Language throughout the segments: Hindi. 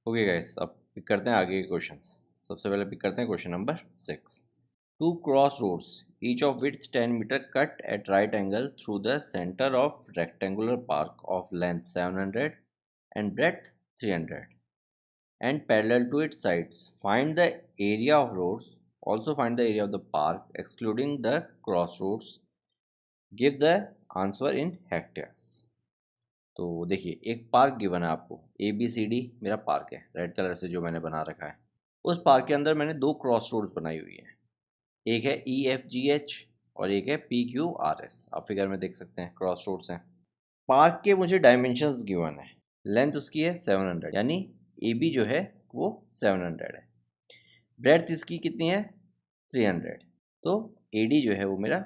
ओके गाइस, अब पिक करते हैं आगे के क्वेश्चंस। सबसे पहले पिक करते हैं question number 6। Two cross roads each of width 10 metre cut at right angle through the centre of rectangular park of length 700 and breadth 300 and parallel to its sides. Find the area of roads. Also find the area of the park excluding the crossroads. Give the answer in hectares. तो देखिए, एक पार्क गिवन है आपको, ABCD मेरा पार्क है, रेड कलर से जो मैंने बना रखा है। उस पार्क के अंदर मैंने दो क्रॉस रोड्स बनाई हुई है, एक है EFGH और एक है PQRS। आप फिगर में देख सकते हैं क्रॉस रोड्स हैं। पार्क के मुझे डायमेंशंस गिवन है, लेंथ उसकी है 700, यानी AB जो है वो 700 है। ब्रेड्थ इसकी कितनी है 300, तो AD जो है वो मेरा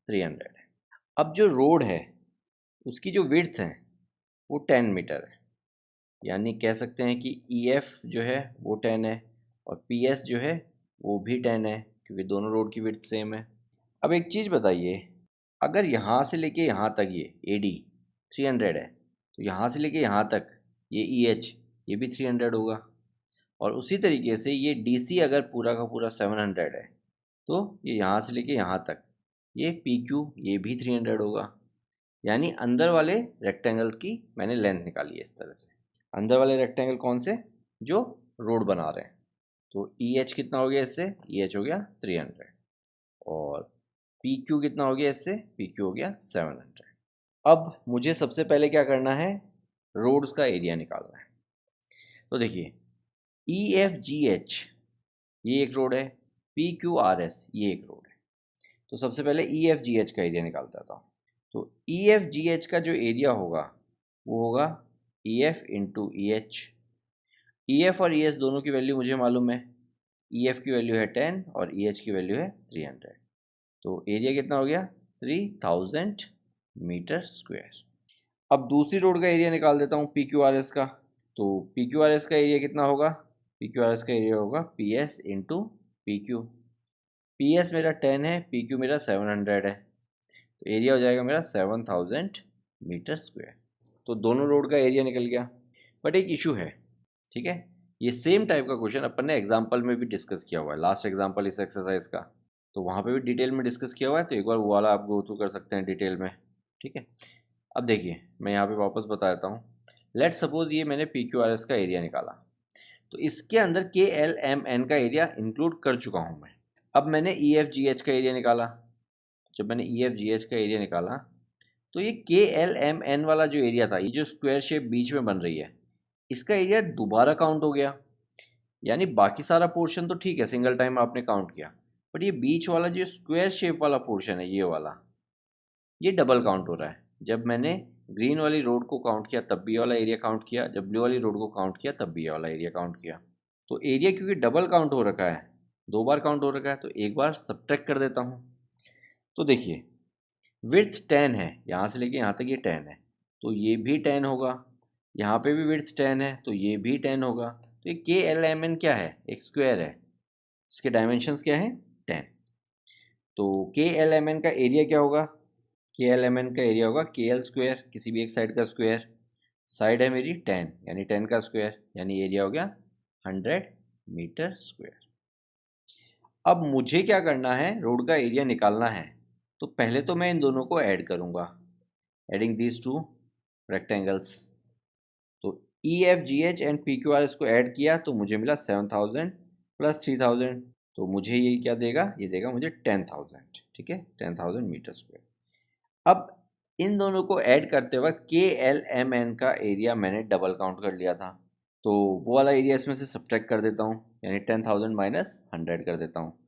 300 है। अब जो रोड है उसकी जो विड्थ है वो 10 मीटर है, यानी कह सकते हैं कि EF जो है वो 10 है और PS जो है वो भी 10 है, क्योंकि दोनों रोड की विड्थ सेम है। अब एक चीज़ बताइए, अगर यहाँ से लेके यहाँ तक ये AD 300 है, तो यहाँ से लेके यहाँ तक ये EH ये भी 300 होगा, और उसी तरीके से ये DC अगर पूरा का पूरा 700 है, तो ये यहाँ से लेके यहाँ तक ये PQ ये भी 300 होगा। यानी अंदर वाले रेक्टेंगल की मैंने लेंथ निकाली है इस तरह से। अंदर वाले रेक्टेंगल कौन से, जो रोड बना रहे हैं। तो EH कितना हो गया इससे, EH हो गया 300 और PQ कितना हो गया इससे, PQ हो गया 700। अब मुझे सबसे पहले क्या करना है, रोड्स का एरिया निकालना है। तो देखिए EFGH ये एक रोड है, PQRS ये एक रोड है। तो सबसे पहले EFGH का एरिया निकालता था। तो EFGH का जो एरिया होगा वो होगा EF इंटू EH। EF और EH दोनों की वैल्यू मुझे मालूम है, EF की वैल्यू है 10 और EH की वैल्यू है 300। तो एरिया कितना हो गया 3000 मीटर स्क्वायर। अब दूसरी रोड का एरिया निकाल देता हूँ PQRS का। तो PQRS का एरिया कितना होगा, PQRS का एरिया होगा PS इंटू PQ। PS मेरा 10 है, PQ मेरा 700 है, तो एरिया हो जाएगा मेरा 7000 मीटर स्क्वायर। तो दोनों रोड का एरिया निकल गया। बट एक इशू है, ठीक है, ये सेम टाइप का क्वेश्चन अपन ने एग्जाम्पल में भी डिस्कस किया हुआ है, लास्ट एग्जाम्पल इस एक्सरसाइज का, तो वहाँ पे भी डिटेल में डिस्कस किया हुआ है, तो एक बार वो वाला आप गो थ्रू कर सकते हैं डिटेल में, ठीक है। अब देखिए मैं यहाँ पे वापस बता देता हूँ। लेट सपोज ये मैंने PQRS का एरिया निकाला, तो इसके अंदर KLMN का एरिया इंक्लूड कर चुका हूँ मैं। अब मैंने EFGH का एरिया निकाला, जब मैंने EFGH का एरिया निकाला तो ये KLMN वाला जो एरिया था, ये जो स्क्वायर शेप बीच में बन रही है, इसका एरिया दोबारा काउंट हो गया। यानी बाकी सारा पोर्शन तो ठीक है, सिंगल टाइम आपने काउंट किया, बट ये बीच वाला जो स्क्वायर शेप वाला पोर्शन है, ये वाला, ये डबल काउंट हो रहा है। जब मैंने ग्रीन वाली रोड को काउंट किया तब भी ये वाला एरिया काउंट किया, जब ब्लू वाली रोड को काउंट किया तब भी ये वाला एरिया काउंट किया। तो एरिया क्योंकि डबल काउंट हो रखा है, दो बार काउंट हो रखा है, तो एक बार सब्ट्रैक्ट कर देता हूँ। तो देखिए विड्थ 10 है, यहाँ से लेके यहाँ तक ये 10 है, तो ये भी 10 होगा। यहाँ पे भी विड्थ 10 है, तो ये भी 10 होगा। तो ये KLMN क्या है, एक स्क्वायर है, इसके डायमेंशंस क्या है 10। तो KLMN का एरिया क्या होगा, KLMN का एरिया होगा KL स्क्वायर, किसी भी एक साइड का स्क्वायर। साइड है मेरी 10, यानी 10 का स्क्वायर, यानी एरिया हो गया 100 मीटर स्क्वायर। अब मुझे क्या करना है, रोड का एरिया निकालना है। तो पहले तो मैं इन दोनों को ऐड करूँगा, एडिंग दीज टू रेक्टेंगल्स। तो EFGH एंड PQRS को ऐड किया तो मुझे मिला 7000 प्लस 3000, तो मुझे ये क्या देगा, ये देगा मुझे 10000, ठीक है, 10000 मीटर स्क्वायर। अब इन दोनों को ऐड करते वक्त KLMN का एरिया मैंने डबल काउंट कर लिया था, तो वो वाला एरिया इसमें से सब्ट्रैक्ट कर देता हूँ, यानी 10000 माइनस 100 कर देता हूँ,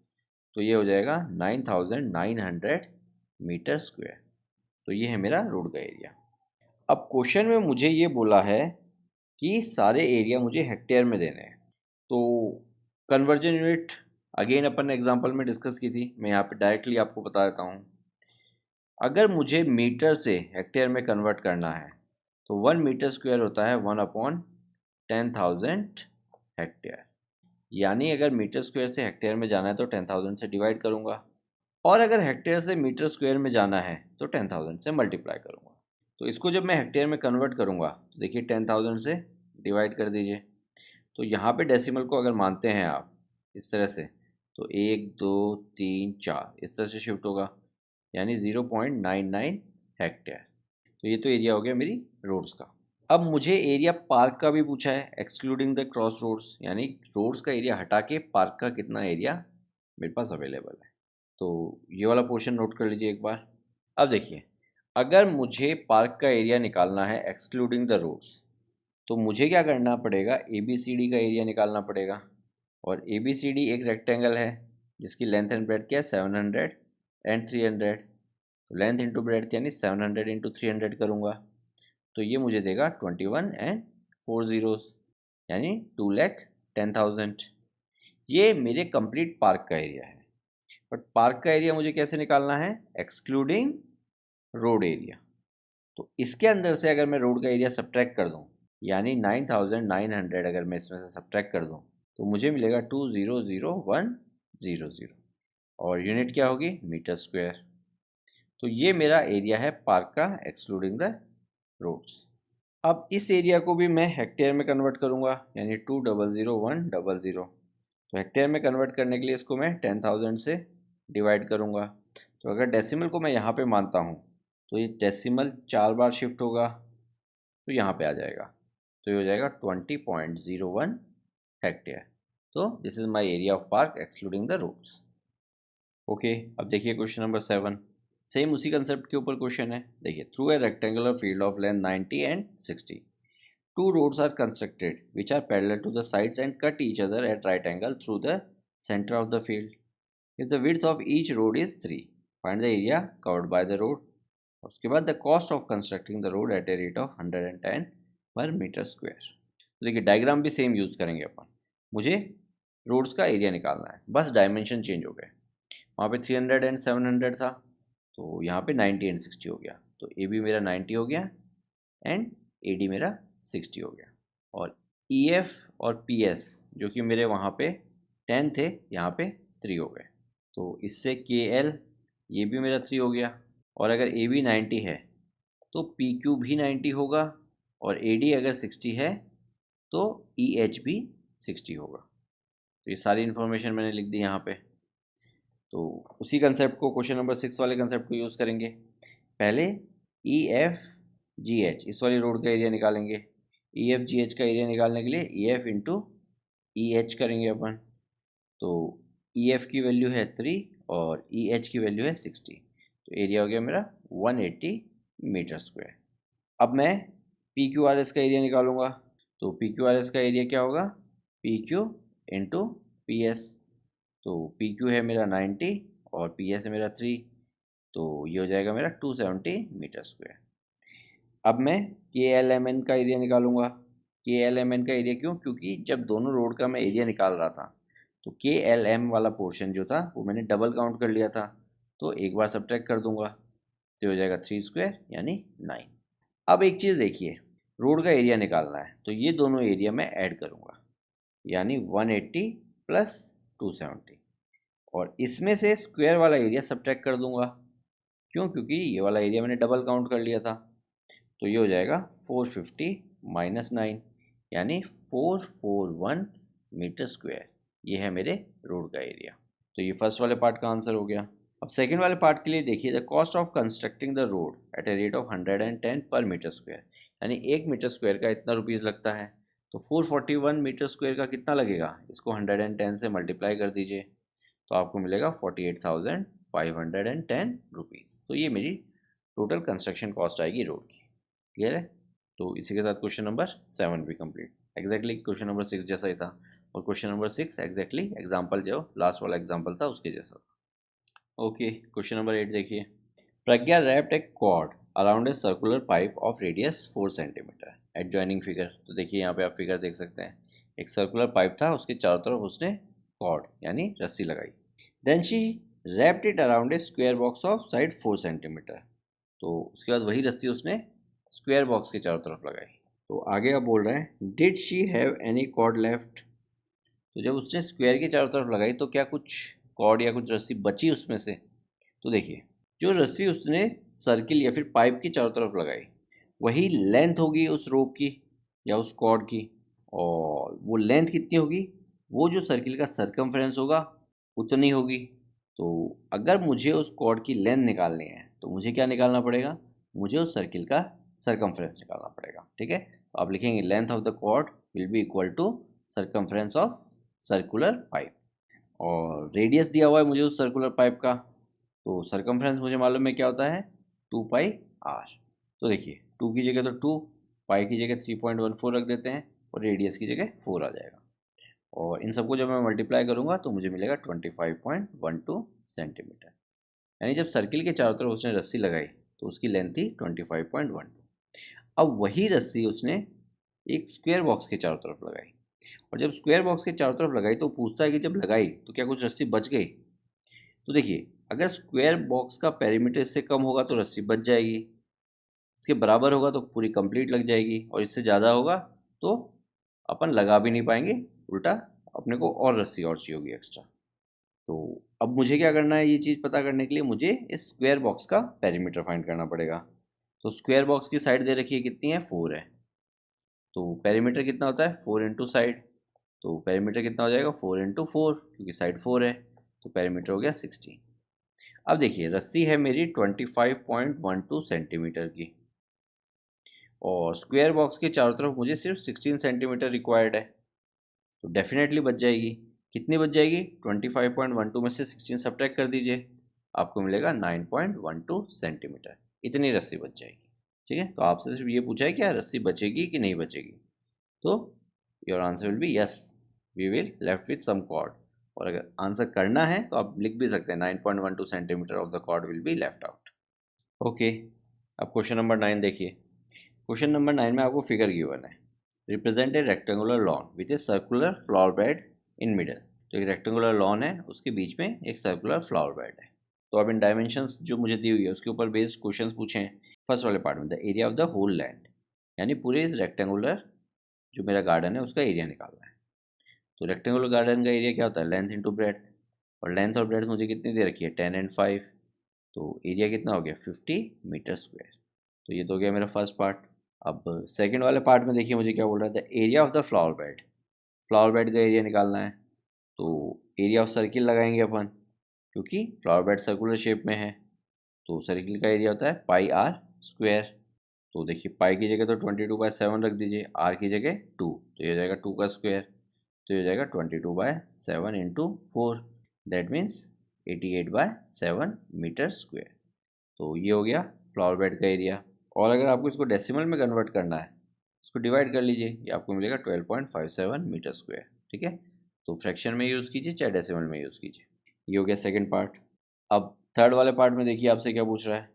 तो ये हो जाएगा 9900 मीटर स्क्वायर। तो ये है मेरा रोड का एरिया। अब क्वेश्चन में मुझे ये बोला है कि सारे एरिया मुझे हेक्टेयर में देने हैं। तो कन्वर्जन यूनिट अगेन अपन ने एग्जांपल में डिस्कस की थी, मैं यहाँ पे डायरेक्टली आपको बता देता हूँ। अगर मुझे मीटर से हेक्टेयर में कन्वर्ट करना है तो 1 मीटर स्क्वायर होता है 1/10,000 हेक्टेयर। यानी अगर मीटर स्क्वायर से हेक्टेयर में जाना है तो 10,000 से डिवाइड करूँगा, और अगर हेक्टेयर से मीटर स्क्वायर में जाना है तो 10,000 से मल्टीप्लाई करूँगा। तो इसको जब मैं हेक्टेयर में कन्वर्ट करूँगा तो देखिए 10,000 से डिवाइड कर दीजिए, तो यहाँ पे डेसिमल को अगर मानते हैं आप इस तरह से, तो 1 2 3 4 इस तरह से शिफ्ट होगा, यानी 0.99 हेक्टेयर। तो ये तो एरिया हो गया मेरी रोड्स का। अब मुझे एरिया पार्क का भी पूछा है, एक्सक्लूडिंग द क्रॉस रोड्स, यानी रोड्स का एरिया हटा के पार्क का कितना एरिया मेरे पास अवेलेबल है। तो ये वाला पोर्शन नोट कर लीजिए एक बार। अब देखिए, अगर मुझे पार्क का एरिया निकालना है एक्सक्लूडिंग द रोड्स, तो मुझे क्या करना पड़ेगा, ए बी सी डी का एरिया निकालना पड़ेगा। और ए बी सी डी एक रेक्टेंगल है जिसकी लेंथ एंड ब्रेड्थ क्या है, 700 एंड 300। तो लेंथ इंटू ब्रेड्थ यानी 700 इंटू 300 करूँगा, तो ये मुझे देगा 21 एंड 4 ज़ीरोस, यानी 2,10,000। ये मेरे कंप्लीट पार्क का एरिया है। बट पार्क का एरिया मुझे कैसे निकालना है, एक्सक्लूडिंग रोड एरिया। तो इसके अंदर से अगर मैं रोड का एरिया सब्ट्रैक्ट कर दूं, यानी 9,900 अगर मैं इसमें से सब्ट्रैक्ट कर दूं, तो मुझे मिलेगा 2,001,000 और यूनिट क्या होगी, मीटर स्क्वायर। तो ये मेरा एरिया है पार्क का एक्सक्लूडिंग द रोड्स। अब इस एरिया को भी मैं हेक्टेयर में कन्वर्ट करूंगा, यानी 2,001,000। तो हेक्टेयर में कन्वर्ट करने के लिए इसको मैं 10,000 से डिवाइड करूंगा। तो अगर डेसिमल को मैं यहाँ पे मानता हूँ, तो ये डेसिमल 4 बार शिफ्ट होगा, तो यहाँ पे आ जाएगा, तो ये हो जाएगा 20.01 हेक्टेयर। तो this is my area of park excluding the roads. Okay, अब देखिए क्वेश्चन नंबर 7, सेम उसी कंसेप्ट के ऊपर क्वेश्चन है। देखिए, through a rectangular field of length 90 and 60, two roads are constructed which are parallel to the sides and cut each other at right angle through the center of the field. If the width of each road is 3, find the area covered by the road. उसके बाद the cost of constructing the road at a rate of 110 per meter square. तो देखिए, डायग्राम भी सेम यूज़ करेंगे अपन। मुझे रोड्स का एरिया निकालना है, बस डायमेंशन चेंज हो गए। वहाँ पे 300 एंड 700 था, तो यहाँ पे 90 एंड 60 हो गया। तो ए बी मेरा 90 हो गया एंड ए डी मेरा 60 हो गया। और ई एफ और पी एस जो कि मेरे वहाँ पे 10 थे, यहाँ पे 3 हो गए। तो इससे के एल ये भी मेरा 3 हो गया। और अगर ए बी 90 है तो पी क्यू भी 90 होगा, और ए डी अगर 60 है तो ई एच भी 60 होगा। तो ये सारी इन्फॉर्मेशन मैंने लिख दी यहाँ पे। तो उसी कंसेप्ट को, क्वेश्चन नंबर 6 वाले कंसेप्ट को यूज़ करेंगे। पहले ई एफ जी एच इस वाली रोड का एरिया निकालेंगे। ई एफ जी एच का एरिया निकालने के लिए E F into E H करेंगे अपन। तो ई एफ की वैल्यू है 3 और ई एच की वैल्यू है 60। तो एरिया हो गया मेरा 180 मीटर स्क्वायर। अब मैं पी क्यू आर एस का एरिया निकालूंगा। तो पी क्यू आर एस का एरिया क्या होगा, P Q into P S. तो पी क्यू है मेरा 90 और पी एस है मेरा 3, तो ये हो जाएगा मेरा 270 मीटर स्क्वायर। अब मैं के एल एम एन का एरिया निकालूंगा। के एल एम एन का एरिया क्यों, क्योंकि जब दोनों रोड का मैं एरिया निकाल रहा था, तो के एल एम वाला पोर्शन जो था वो मैंने डबल काउंट कर लिया था, तो एक बार सब्ट्रैक्ट कर दूंगा, तो हो जाएगा 3 स्क्वायर यानी 9। अब एक चीज़ देखिए, रोड का एरिया निकालना है, तो ये दोनों एरिया मैं ऐड करूँगा, यानी 180 प्लस 270, और इसमें से स्क्वायर वाला एरिया सब्ट्रैक्ट कर दूंगा। क्यों, क्योंकि ये वाला एरिया मैंने डबल काउंट कर लिया था। तो ये हो जाएगा 450 माइनस 9, यानी 441 मीटर स्क्वायर। ये है मेरे रोड का एरिया। तो ये फर्स्ट वाले पार्ट का आंसर हो गया। अब सेकंड वाले पार्ट के लिए देखिए, the cost of constructing the road at a rate of 110 per metre square, यानी 1 मीटर स्क्वायर का इतना रुपीज़ लगता है। तो 441 मीटर स्क्वायर का कितना लगेगा, इसको 110 से मल्टीप्लाई कर दीजिए, तो आपको मिलेगा 48,510 रुपीज़। तो ये मेरी टोटल कंस्ट्रक्शन कॉस्ट आएगी रोड की। क्लियर है। तो इसी के साथ क्वेश्चन नंबर 7 भी कंप्लीट। एग्जैक्टली क्वेश्चन नंबर 6 जैसा ही था, और क्वेश्चन नंबर 6 एग्जैक्टली एग्जाम्पल जो लास्ट वाला एग्जाम्पल था उसके जैसा था। ओके, क्वेश्चन नंबर 8 देखिए। Pragya wrapped a cord around a circular pipe of radius 4 centimetre at joining figure. तो देखिए यहाँ पे आप फिगर देख सकते हैं, एक सर्कुलर पाइप था, उसके चारों तरफ उसने कॉर्ड यानी रस्सी लगाई। Then she wrapped it around a square box of side 4 centimetre. तो उसके बाद वही रस्सी उसने स्क्वायर बॉक्स के चारों तरफ लगाई। तो आगे अब बोल रहे हैं, did she have any cord left. तो जब उसने स्क्वायर के चारों तरफ लगाई तो क्या कुछ कॉर्ड या कुछ रस्सी बची उसमें से। तो देखिए, जो रस्सी उसने सर्किल या फिर पाइप की चारों तरफ लगाई, वही लेंथ होगी उस रोप की या उस कॉर्ड की, और वो लेंथ कितनी होगी, वो जो सर्किल का सरकमफ्रेंस होगा उतनी होगी। तो अगर मुझे उस कॉर्ड की लेंथ निकालनी है तो मुझे क्या निकालना पड़ेगा, मुझे उस सर्किल का सरकमफ्रेंस निकालना पड़ेगा। ठीक है, तो आप लिखेंगे length of the cord will be equal to circumference of circular pipe. और रेडियस दिया हुआ है मुझे उस सर्कुलर पाइप का, तो सरकमफ्रेंस मुझे मालूम है क्या होता है, 2πr। तो देखिए 2 की जगह तो 2, पाई की जगह 3.14 रख देते हैं और रेडियस की जगह 4 आ जाएगा। और इन सबको जब मैं मल्टीप्लाई करूंगा तो मुझे मिलेगा 25.12 सेंटीमीटर। यानी जब सर्किल के चारों तरफ उसने रस्सी लगाई तो उसकी लेंथ थी 25.12। अब वही रस्सी उसने एक स्क्वायर बॉक्स के चारों तरफ लगाई, और जब स्क्वायर बॉक्स के चारों तरफ लगाई तो पूछता है कि जब लगाई तो क्या कुछ रस्सी बच गई। तो देखिए अगर स्क्वायर बॉक्स का पेरीमीटर इससे कम होगा तो रस्सी बच जाएगी, इसके बराबर होगा तो पूरी कंप्लीट लग जाएगी, और इससे ज़्यादा होगा तो अपन लगा भी नहीं पाएंगे, उल्टा अपने को और रस्सी और चाहिए होगी एक्स्ट्रा। तो अब मुझे क्या करना है, ये चीज़ पता करने के लिए मुझे इस स्क्वायर बॉक्स का पेरीमीटर फाइंड करना पड़ेगा। तो स्क्वायर बॉक्स की साइड दे रखी है कितनी है, 4 है। तो पेरीमीटर कितना होता है, 4 इंटू साइड। तो पेरीमीटर कितना हो जाएगा, 4 इंटू 4, क्योंकि साइड 4 है। तो पेरीमीटर हो गया 16। अब देखिए रस्सी है मेरी 25.12 सेंटीमीटर की, और स्क्वायर बॉक्स के चारों तरफ मुझे सिर्फ 16 सेंटीमीटर रिक्वायर्ड है। तो डेफिनेटली बच जाएगी। कितनी बच जाएगी, 25.12 में से 16 सब्ट्रैक्ट कर दीजिए, आपको मिलेगा 9.12 सेंटीमीटर। इतनी रस्सी बच जाएगी। ठीक है, तो आपसे सिर्फ ये पूछा है क्या रस्सी बचेगी कि नहीं बचेगी, तो your answer will be yes, we will left with some cord. और अगर आंसर करना है तो आप लिख भी सकते हैं 9.12 centimetre of the cord will be left out. Okay, अब क्वेश्चन नंबर 9 देखिए। क्वेश्चन नंबर 9 में आपको फिगर गिवन है, represent a rectangular lawn with a circular flower bed in middle. तो एक रेक्टेंगुलर लॉन है, उसके बीच में एक सर्कुलर फ्लावर बेड है। तो अब इन डायमेंशंस जो मुझे दी हुई है उसके ऊपर बेस्ड क्वेश्चंस पूछे हैं। फर्स्ट वाले पार्ट में the area of the whole land, यानी पूरे इस रेक्टेंगुलर जो मेरा गार्डन है उसका एरिया निकालना है। तो रेक्टेंगुलर गार्डन का एरिया क्या होता है, लेंथ इंटू ब्रेड्थ। और लेंथ और ब्रेड्थ मुझे कितनी दे रखी है, 10 एंड 5। तो एरिया कितना हो गया, 50 मीटर स्क्वायर। तो ये तो हो गया मेरा फर्स्ट पार्ट। अब सेकंड वाले पार्ट में देखिए मुझे क्या बोल रहा है, the area of the flower bed. Flower bed का एरिया निकालना है। तो एरिया ऑफ सर्किल लगाएंगे अपन, क्योंकि फ्लावर बेड सर्कुलर शेप में है। तो सर्किल का एरिया होता है पाई आर स्क्वायर। तो देखिए पाई की जगह तो 22/7 रख दीजिए, आर की जगह 2, तो ये हो जाएगा 2 का स्क्वायर। तो ये हो जाएगा 22/7 into 4, that means 88/7 metre square. तो ये हो गया फ्लावर बेड का एरिया। और अगर आपको इसको डेसिमल में कन्वर्ट करना है, इसको डिवाइड कर लीजिए, ये आपको मिलेगा 12.57 मीटर स्क्वायर। ठीक है, तो फ्रैक्शन में यूज़ कीजिए चाहे डेसिमल में यूज़ कीजिए। ये हो गया सेकंड पार्ट। अब थर्ड वाले पार्ट में देखिए आपसे क्या पूछ रहा है,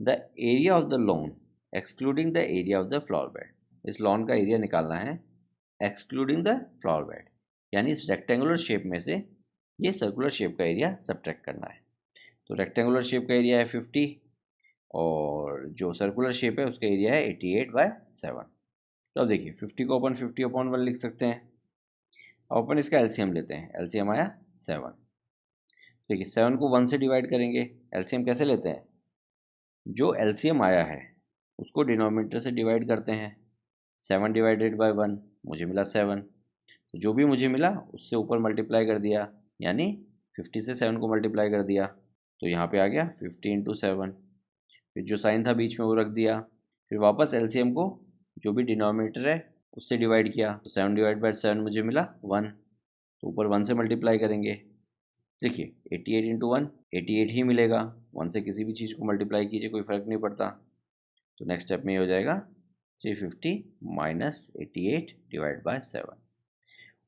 the area of the lawn excluding the area of the flower bed. इस लॉन का एरिया निकालना है एक्सक्लूडिंग द फ्लावर बेड, यानी इस रेक्टेंगुलर शेप में से ये सर्कुलर शेप का एरिया सब्ट्रैक्ट करना है। तो रेक्टेंगुलर शेप का एरिया है 50, और जो सर्कुलर शेप है उसका एरिया है 88/7। तो अब देखिए 50 को अपन 50/1 लिख सकते हैं। अब अपन इसका एलसीएम लेते हैं, एलसीएम आया 7। देखिए 7 को 1 से डिवाइड करेंगे, एलसीएम कैसे लेते हैं, जो एलसीएम आया है उसको डिनोमिनेटर से डिवाइड करते हैं। 7 डिवाइडेड बाय 1 मुझे मिला 7, तो जो भी मुझे मिला उससे ऊपर मल्टीप्लाई कर दिया, यानी 50 से 7 को मल्टीप्लाई कर दिया, तो यहाँ पे आ गया 50 इंटू 7। फिर जो साइन था बीच में वो रख दिया, फिर वापस एलसीएम को जो भी डिनोमिनेटर है उससे डिवाइड किया, तो 7 डिवाइड बाई 7 मुझे मिला 1, तो ऊपर 1 से मल्टीप्लाई करेंगे। देखिए 88 इंटू 1 88 ही मिलेगा, 1 से किसी भी चीज़ को मल्टीप्लाई कीजिए कोई फ़र्क नहीं पड़ता। तो नेक्स्ट स्टेप में ये हो जाएगा 350 माइनस 88 डिवाइड बाय 7।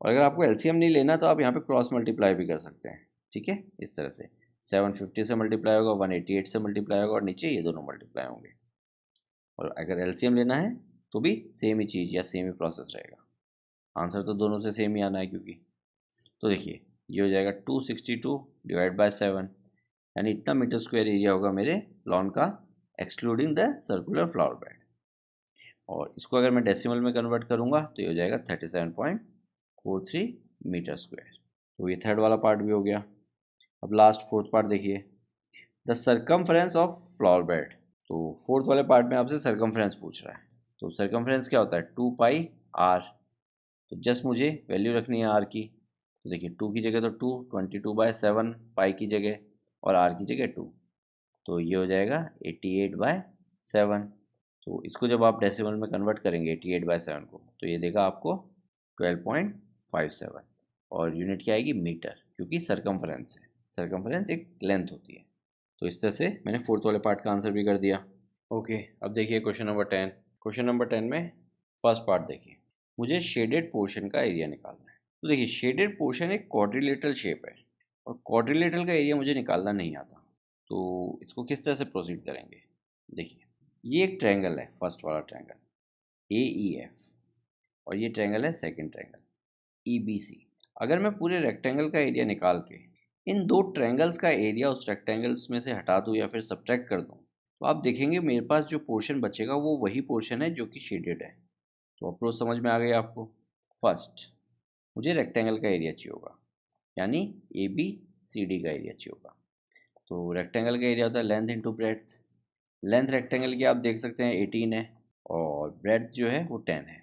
और अगर आपको एलसीएम नहीं लेना तो आप यहाँ पे क्रॉस मल्टीप्लाई भी कर सकते हैं। ठीक है, इस तरह से 750 से मल्टीप्लाई होगा, 188 से मल्टीप्लाई होगा, और नीचे ये दोनों मल्टीप्लाई होंगे। और अगर एलसीएम लेना है तो भी सेम ही चीज़ या सेम ही प्रोसेस रहेगा, आंसर तो दोनों से सेम ही आना है क्योंकि। तो देखिए ये हो जाएगा 262 डिवाइड बाय 7, यानी इतना मीटर स्क्वायर एरिया होगा मेरे लॉन का excluding the circular flower bed. और इसको अगर मैं डेसिमल में कन्वर्ट करूँगा तो ये हो जाएगा 37.43 मीटर स्क्वायर। तो ये थर्ड वाला पार्ट भी हो गया। अब लास्ट फोर्थ पार्ट देखिए, the circumference of flower bed. तो फोर्थ वाले पार्ट में आपसे सर्कमफ्रेंस पूछ रहा है। तो सर्कमफ्रेंस क्या होता है, 2πr। तो जस्ट मुझे वैल्यू रखनी है आर की। तो देखिए 2 की जगह तो 2, 22/7 पाई की जगह, और आर की जगह 2, तो ये हो जाएगा 88/7। तो इसको जब आप डेसिमल में कन्वर्ट करेंगे 88/7 को, तो ये देगा आपको 12.57, और यूनिट क्या आएगी, मीटर, क्योंकि सरकमफ्रेंस है, सरकमफ्रेंस एक लेंथ होती है। तो इस तरह से मैंने फोर्थ वाले पार्ट का आंसर भी कर दिया। ओके, अब देखिए क्वेश्चन नंबर 10। क्वेश्चन नंबर 10 में फर्स्ट पार्ट देखिए, मुझे शेडेड पोर्शन का एरिया निकालना है। तो देखिए शेडेड पोर्शन एक क्वाड्रिलेटरल शेप है, और क्वाड्रिलेटरल का एरिया मुझे निकालना नहीं आता। तो इसको किस तरह से प्रोसीड करेंगे, देखिए ये एक ट्रायंगल है, फर्स्ट वाला ट्रायंगल AEF, और ये ट्रायंगल है सेकंड ट्रायंगल EBC। अगर मैं पूरे रेक्टेंगल का एरिया निकाल के इन दो ट्रायंगल्स का एरिया उस रेक्टेंगल्स में से हटा दूँ या फिर सब्ट्रैक्ट कर दूँ, तो आप देखेंगे मेरे पास जो पोर्शन बचेगा वो वही पोर्शन है जो कि शेडेड है। तो अप्रोच समझ में आ गई आपको। फर्स्ट मुझे रेक्टेंगल का एरिया चाहिए होगा, यानी ABCD का एरिया चाहिए होगा। तो रेक्टेंगल का एरिया होता है length into breadth. Length rectangle की आप देख सकते हैं 18 है, और ब्रेड्थ जो है वो 10 है।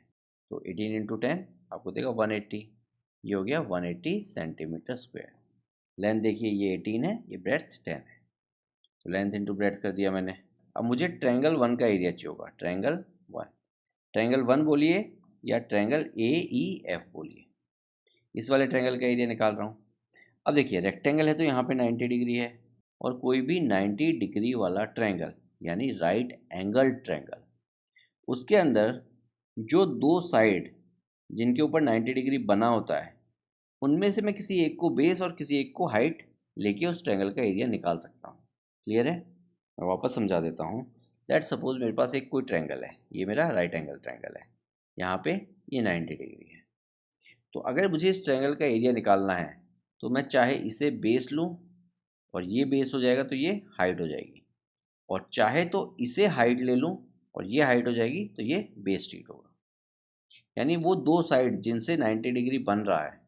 तो 18 इंटू 10 आपको देगा 180, ये हो गया 180 सेंटीमीटर स्क्वायर। लेंथ देखिए ये 18 है, ये ब्रेड्थ 10 है, तो लेंथ इंटू ब्रेड्थ कर दिया मैंने। अब मुझे ट्रायंगल 1 का एरिया चाहिए होगा, ट्रायंगल 1। ट्रायंगल 1 बोलिए या ट्रायंगल AEF बोलिए, इस वाले ट्रायंगल का एरिया निकाल रहा हूँ। अब देखिए रेक्टेंगल है तो यहाँ पे 90 डिग्री है, और कोई भी 90 डिग्री वाला ट्रायंगल यानी राइट एंगल ट्रायंगल, उसके अंदर जो दो साइड जिनके ऊपर 90 डिग्री बना होता है, उनमें से मैं किसी एक को बेस और किसी एक को हाइट लेके उस ट्रायंगल का एरिया निकाल सकता हूँ। क्लियर है? मैं वापस समझा देता हूँ। लेट सपोज मेरे पास एक कोई ट्रायंगल है, ये मेरा राइट एंगल ट्रायंगल है, यहाँ पे ये 90 डिग्री है। तो अगर मुझे इस ट्रायंगल का एरिया निकालना है, तो मैं चाहे इसे बेस लूँ और ये बेस हो जाएगा तो ये हाइट हो जाएगी, और चाहे तो इसे हाइट ले लूँ और ये हाइट हो जाएगी तो ये बेस स्ट्रीट होगा। यानी वो दो साइड जिनसे 90 डिग्री बन रहा है,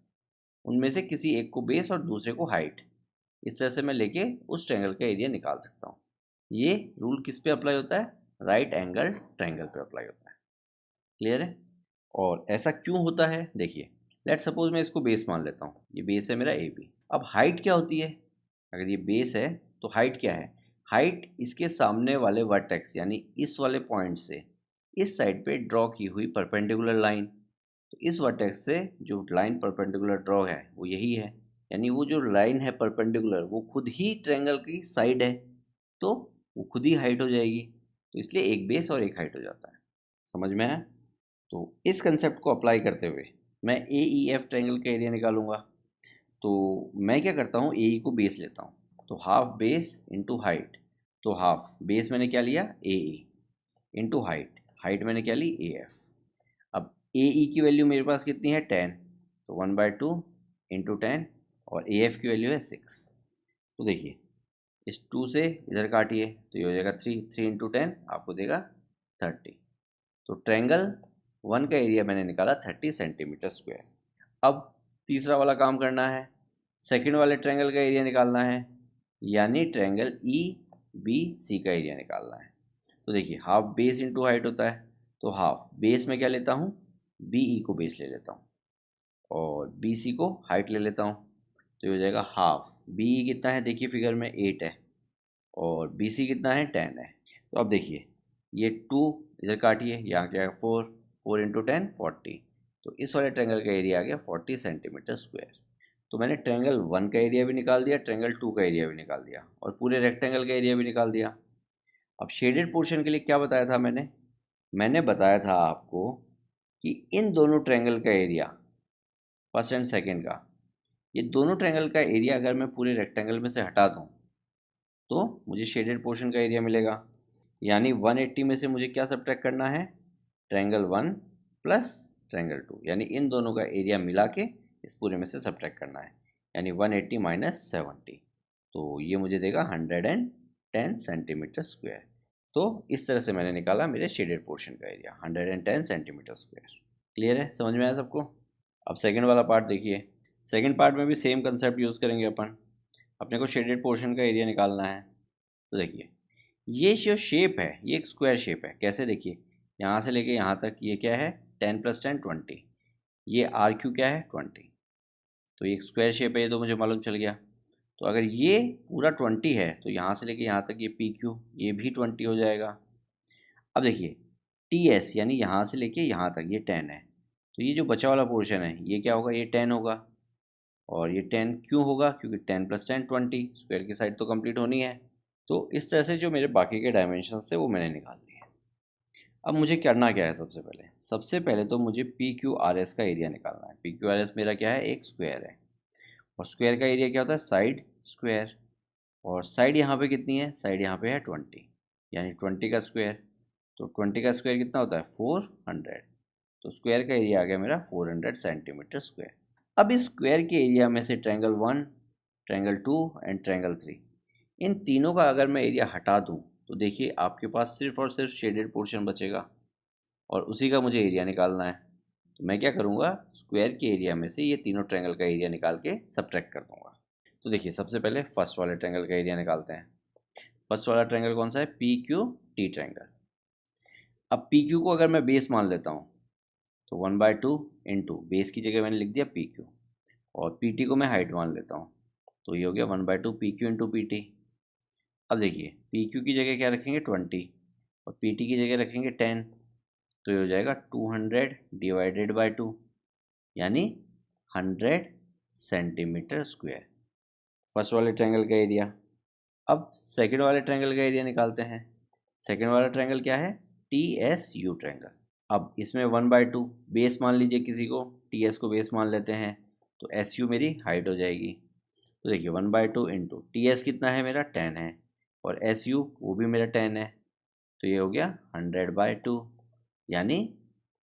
उनमें से किसी एक को बेस और दूसरे को हाइट, इस तरह से मैं लेके उस ट्रायंगल का एरिया निकाल सकता हूँ। ये रूल किस पे अप्लाई होता है, राइट एंगल ट्रायंगल पे अप्लाई होता है। क्लियर है? और ऐसा क्यों होता है, देखिए लेट सपोज मैं इसको बेस मान लेता हूँ, ये बेस है मेरा AB। अब हाइट क्या होती है, अगर ये बेस है तो हाइट क्या है, हाइट इसके सामने वाले वर्टेक्स यानी इस वाले पॉइंट से इस साइड पे ड्रॉ की हुई परपेंडिकुलर लाइन। तो इस वर्टेक्स से जो लाइन परपेंडिकुलर ड्रॉ है वो यही है, यानी वो जो लाइन है परपेंडिकुलर वो खुद ही ट्रायंगल की साइड है, तो वो खुद ही हाइट हो जाएगी। तो इसलिए एक बेस और एक हाइट हो जाता है। समझ में आया? तो इस कंसेप्ट को अप्लाई करते हुए मैं AEF ट्रायंगल का एरिया निकालूंगा। तो मैं क्या करता हूँ, AE को बेस लेता हूँ, तो हाफ बेस इंटू हाइट। तो हाफ बेस मैंने क्या लिया, AE, इंटू हाइट, हाइट मैंने क्या ली, AF। अब AE की वैल्यू मेरे पास कितनी है, 10, तो 1/2 इंटू 10, और AF की वैल्यू है 6। तो देखिए इस 2 से इधर काटिए तो ये हो जाएगा 3, 3 इंटू 10 आपको देगा 30। तो ट्रायंगल 1 का एरिया मैंने निकाला 30 सेंटीमीटर स्क्वायर। अब तीसरा वाला काम करना है, सेकंड वाले ट्रायंगल का एरिया निकालना है, यानी ट्रायंगल EBC का एरिया निकालना है। तो देखिए हाफ बेस इंटू हाइट होता है, तो हाफ बेस में क्या लेता हूँ, BE को बेस ले लेता हूँ, और BC को हाइट ले लेता हूँ। तो ये हो जाएगा हाफ, BE कितना है देखिए फिगर में 8 है, और BC कितना है 10 है। तो अब देखिए ये 2 इधर काटिए, यहाँ क्या है 4, 4 इंटू 10 40। तो इस वाले ट्रायंगल का एरिया आ गया 40 सेंटीमीटर स्क्वायर। तो मैंने ट्रायंगल 1 का एरिया भी निकाल दिया, ट्रायंगल 2 का एरिया भी निकाल दिया, और पूरे रेक्टेंगल का एरिया भी निकाल दिया। अब शेडेड पोर्शन के लिए क्या बताया था मैंने बताया था आपको कि इन दोनों ट्रायंगल का एरिया, फर्स्ट एंड सेकेंड का, ये दोनों ट्रायंगल का एरिया अगर मैं पूरे रेक्टेंगल में से हटा दूँ तो मुझे शेडेड पोर्शन का एरिया मिलेगा। यानी 180 में से मुझे क्या सब्ट्रैक्ट करना है, ट्रायंगल 1 प्लस ट्रायंगल 2, यानी इन दोनों का एरिया मिला के इस पूरे में से सब्ट्रैक्ट करना है, यानी 180 माइनस 70। तो ये मुझे देगा 110 सेंटीमीटर स्क्वायर। तो इस तरह से मैंने निकाला मेरे शेडेड पोर्शन का एरिया 110 सेंटीमीटर स्क्वायर। क्लियर है? समझ में आया सबको? अब सेकेंड वाला पार्ट देखिए। सेकेंड पार्ट में भी सेम कंसेप्ट यूज़ करेंगे अपन। अपने को शेडेड पोर्शन का एरिया निकालना है। तो देखिए ये जो शेप है ये एक स्क्वायर शेप है। कैसे, देखिए यहाँ से लेके यहाँ तक ये क्या है, 10 + 10 20। ये आर क्यू क्या है 20, तो ये एक स्क्वायर शेप है, ये तो मुझे मालूम चल गया। तो अगर ये पूरा 20 है तो यहाँ से लेके यहाँ तक ये पी क्यू ये भी 20 हो जाएगा। अब देखिए टी एस यानी यहाँ से लेके यहाँ तक ये 10 है, तो ये जो बचा वाला पोर्शन है ये क्या होगा, ये 10 होगा। और ये 10 क्यों होगा, क्योंकि 10 + 10 20, स्क्वायर की साइड तो कंप्लीट होनी है। तो इस तरह से जो मेरे बाकी के डायमेंशंस थे वो मैंने निकाल लिए। अब मुझे करना क्या है, सबसे पहले तो मुझे पी क्यू आर एस का एरिया निकालना है। पी क्यू आर एस मेरा क्या है, एक स्क्वायर है, और स्क्वायर का एरिया क्या होता है, साइड स्क्वायर। और साइड यहाँ पे कितनी है, साइड यहाँ पे है 20, यानी 20 का स्क्वायर। तो 20 का स्क्वायर कितना होता है, 400। तो स्क्वायर का एरिया आ गया मेरा 400 सेंटीमीटर स्क्वायर। अब इस स्क्वायर के एरिया में से ट्रायंगल 1, ट्रायंगल 2 एंड ट्रायंगल 3, इन तीनों का अगर मैं एरिया हटा दूँ तो देखिए आपके पास सिर्फ और सिर्फ शेडेड पोर्शन बचेगा, और उसी का मुझे एरिया निकालना है। तो मैं क्या करूँगा, स्क्वायर के एरिया में से ये तीनों ट्रायंगल का एरिया निकाल के सबट्रैक्ट कर दूँगा। तो देखिए सबसे पहले फर्स्ट वाले ट्रायंगल का एरिया निकालते हैं। फर्स्ट वाला ट्रायंगल कौन सा है, पी क्यू टी ट्रायंगल। अब पी क्यू को अगर मैं बेस मान लेता हूँ तो 1/2 इंटू बेस की जगह मैंने लिख दिया पी क्यू, और पी टी को मैं हाइट मान लेता हूँ, तो ये हो गया 1/2 P Q into P T. अब देखिए पी क्यू की जगह क्या रखेंगे 20, और पी टी की जगह रखेंगे 10, तो ये हो जाएगा 200 डिवाइडेड बाई 2, यानी 100 सेंटीमीटर स्क्वायर, फर्स्ट वाले ट्रायंगल का एरिया। अब सेकंड वाले ट्रायंगल का एरिया निकालते हैं। सेकंड वाला ट्रायंगल क्या है, टी एस यू ट्रायंगल। अब इसमें 1/2 बेस मान लीजिए किसी को, टी एस को बेस मान लेते हैं, तो एस यू मेरी हाइट हो जाएगी। तो देखिए 1/2 इंटू टी एस कितना है मेरा 10 है, और एस यू वो भी मेरा 10 है, तो ये हो गया 100/2, यानी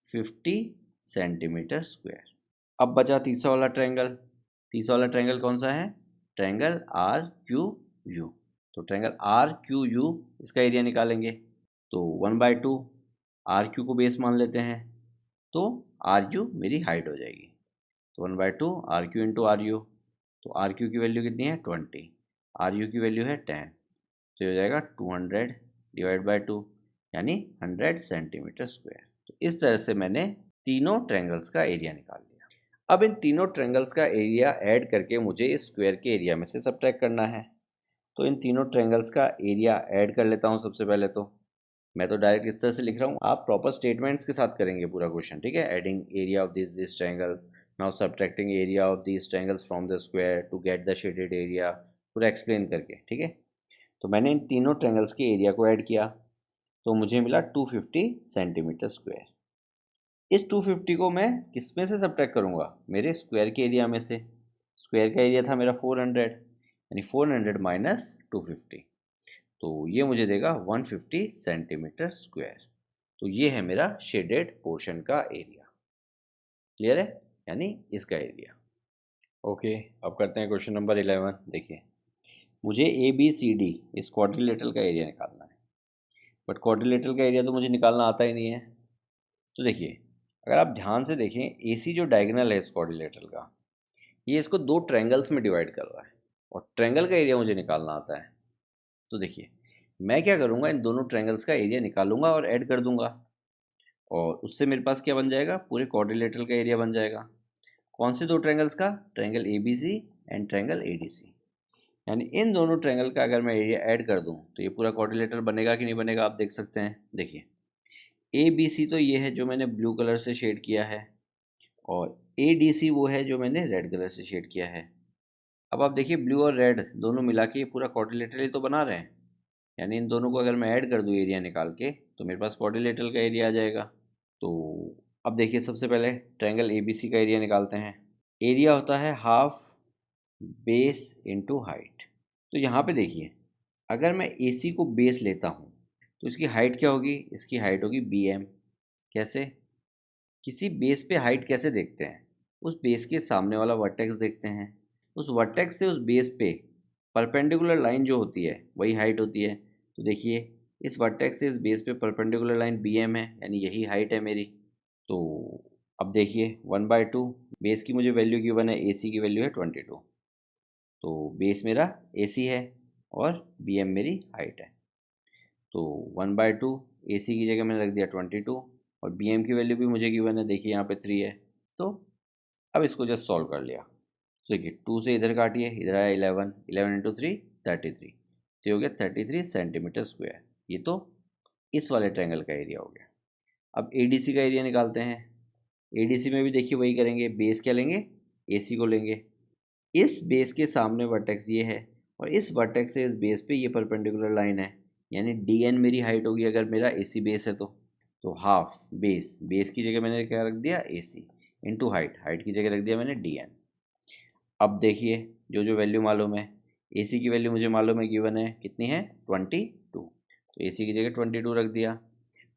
50 सेंटीमीटर स्क्वायर। अब बचा तीसरा वाला ट्रायंगल। तीसरा वाला ट्रायंगल कौन सा है, ट्रायंगल आर क्यू यू। तो ट्रायंगल आर क्यू यू इसका एरिया निकालेंगे, तो 1/2 आर क्यू को बेस मान लेते हैं, तो आर यू मेरी हाइट हो जाएगी। तो 1/2 R Q into R U, तो आर क्यू की वैल्यू कितनी है 20, आर यू की वैल्यू है 10, तो ये हो जाएगा 200 डिवाइड बाई 2, यानी 100 सेंटीमीटर स्क्वायर। तो इस तरह से मैंने तीनों ट्रायंगल्स का एरिया निकाल लिया। अब इन तीनों ट्रायंगल्स का एरिया ऐड करके मुझे इस स्क्वायर के एरिया में से सबट्रैक्ट करना है। तो इन तीनों ट्रायंगल्स का एरिया ऐड कर लेता हूँ सबसे पहले। तो मैं तो डायरेक्ट इस तरह से लिख रहा हूँ, आप प्रॉपर स्टेटमेंट्स के साथ करेंगे पूरा क्वेश्चन, ठीक है। Adding area of this triangles, now subtracting area of this triangles from the square to get the shaded area, पूरा एक्सप्लेन करके, ठीक है। तो मैंने इन तीनों ट्रायंगल्स के एरिया को ऐड किया, तो मुझे मिला 250 सेंटीमीटर स्क्वायर। इस 250 को मैं किस में से सब्ट्रैक्ट करूँगा, मेरे स्क्वायर के एरिया में से। स्क्वायर का एरिया था मेरा 400, यानी 400 माइनस 250, तो ये मुझे देगा 150 सेंटीमीटर स्क्वायर। तो ये है मेरा शेडेड पोर्शन का एरिया। क्लियर है, यानी इसका एरिया। ओके, अब करते हैं क्वेश्चन नंबर 11। देखिए मुझे ए बी सी डी इस क्वाड्रिलेटरल का एरिया निकालना है, बट क्वाड्रिलेटरल का एरिया तो मुझे निकालना आता ही नहीं है। तो देखिए अगर आप ध्यान से देखें, ए सी जो डायगोनल है इस क्वाड्रिलेटरल का, ये इसको दो ट्रायंगल्स में डिवाइड कर रहा है, और ट्रायंगल का एरिया मुझे निकालना आता है। तो देखिए मैं क्या करूँगा, इन दोनों ट्रायंगल्स का एरिया निकालूंगा और ऐड कर दूंगा, और उससे मेरे पास क्या बन जाएगा, पूरे क्वाड्रिलेटरल का एरिया बन जाएगा। कौन से दो ट्रायंगल्स का, triangle A B C and triangle A D C. यानी इन दोनों ट्रायंगल का अगर मैं एरिया ऐड कर दूं तो ये पूरा क्वाड्रिलेटरल बनेगा कि नहीं बनेगा, आप देख सकते हैं। देखिए ए बी सी तो ये है जो मैंने ब्लू कलर से शेड किया है, और ए डी सी वो है जो मैंने रेड कलर से शेड किया है। अब आप देखिए ब्लू और रेड दोनों मिला के ये पूरा क्वाड्रिलेटरल ही तो बना रहे हैं, यानी इन दोनों को अगर मैं ऐड कर दूं एरिया निकाल के, तो मेरे पास क्वाड्रिलेटरल का एरिया आ जाएगा। तो अब देखिए सबसे पहले ट्रायंगल ए बी सी का एरिया निकालते हैं। एरिया होता है हाफ बेस इंटू हाइट। तो यहाँ पे देखिए अगर मैं ए सी को बेस लेता हूँ तो इसकी हाइट क्या होगी, इसकी हाइट होगी बी एम। कैसे, किसी बेस पे हाइट कैसे देखते हैं, उस बेस के सामने वाला वर्टेक्स देखते हैं, उस वर्टेक्स से उस बेस पे परपेंडिकुलर लाइन जो होती है वही हाइट होती है। तो देखिए इस वर्टेक्स से इस बेस पे परपेंडिकुलर लाइन बी एम है, यानी यही हाइट है मेरी। तो अब देखिए 1/2 बेस की मुझे वैल्यू गिवन है, ए सी की वैल्यू है 22, तो बेस मेरा ए सी है और बी एम मेरी हाइट है। तो 1/2 ए सी की जगह मैंने रख दिया 22, और बी एम की वैल्यू भी मुझे गिवन है, देखिए यहाँ पे 3 है, तो अब इसको जस्ट सॉल्व कर लिया। तो देखिए 2 से इधर काटिए, इधर आया 11, 11 इंटू 3 33, तो ये हो गया 33 सेंटीमीटर स्क्वायर। ये तो इस वाले ट्रायंगल का एरिया हो गया। अब एडीसी का एरिया निकालते हैं। एडीसी में भी देखिए वही करेंगे, बेस क्या लेंगे, एसी को लेंगे। इस बेस के सामने वर्टेक्स ये है और इस वर्टेक्स से इस बेस पे ये परपेंडिकुलर लाइन है, यानी डी एन मेरी हाइट होगी अगर मेरा एसी बेस है तो हाफ बेस, बेस की जगह मैंने क्या रख दिया एसी, इंटू हाइट, हाइट की जगह रख दिया मैंने डी एन। अब देखिए जो जो वैल्यू मालूम है, एसी की वैल्यू मुझे मालूम है, गिवन है कितनी है 22, तो एसी की जगह 22 रख दिया।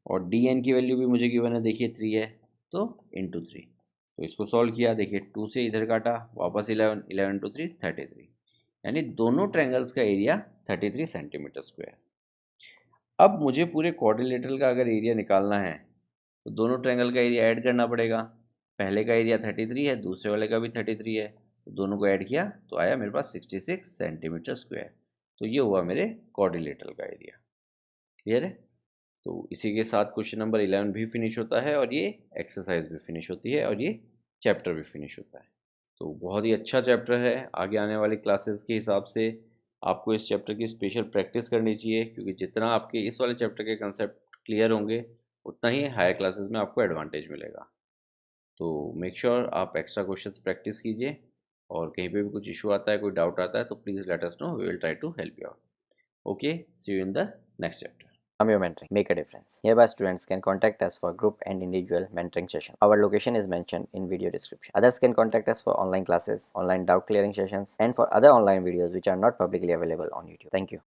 और डी एन की वैल्यू भी मुझे गिवन है, देखिए 3 है, तो इंटू 3। तो इसको सॉल्व किया, देखिए 2 से इधर काटा, वापस 11, 11 इंटू 3 33, यानी दोनों ट्रायंगल्स का एरिया 33 सेंटीमीटर स्क्वायर। अब मुझे पूरे क्वाड्रिलेटरल का अगर एरिया निकालना है तो दोनों ट्रायंगल का एरिया ऐड करना पड़ेगा। पहले का एरिया 33 है, दूसरे वाले का भी 33 है, तो दोनों को ऐड किया तो आया मेरे पास 66 सेंटीमीटर स्क्वायर। तो ये हुआ मेरे क्वाड्रिलेटरल का एरिया। क्लियर है? तो इसी के साथ क्वेश्चन नंबर 11 भी फिनिश होता है और ये एक्सरसाइज भी फिनिश होती है और ये चैप्टर भी फिनिश होता है। तो बहुत ही अच्छा चैप्टर है। आगे आने वाली क्लासेस के हिसाब से आपको इस चैप्टर की स्पेशल प्रैक्टिस करनी चाहिए, क्योंकि जितना आपके इस वाले चैप्टर के कंसेप्ट क्लियर होंगे उतना ही हायर क्लासेस में आपको एडवांटेज मिलेगा। तो मेक श्योर आप एक्स्ट्रा क्वेश्चंस प्रैक्टिस कीजिए, और कहीं पे भी कुछ इशू आता है, कोई डाउट आता है, तो please let us know, we will try to help you out. Okay, see you in the next chapter. Your mentoring. Make a difference. Hereby, students can contact us for group and individual mentoring session. Our location is mentioned in video description. Others can contact us for online classes, online doubt clearing sessions, and for other online videos which are not publicly available on YouTube. Thank you.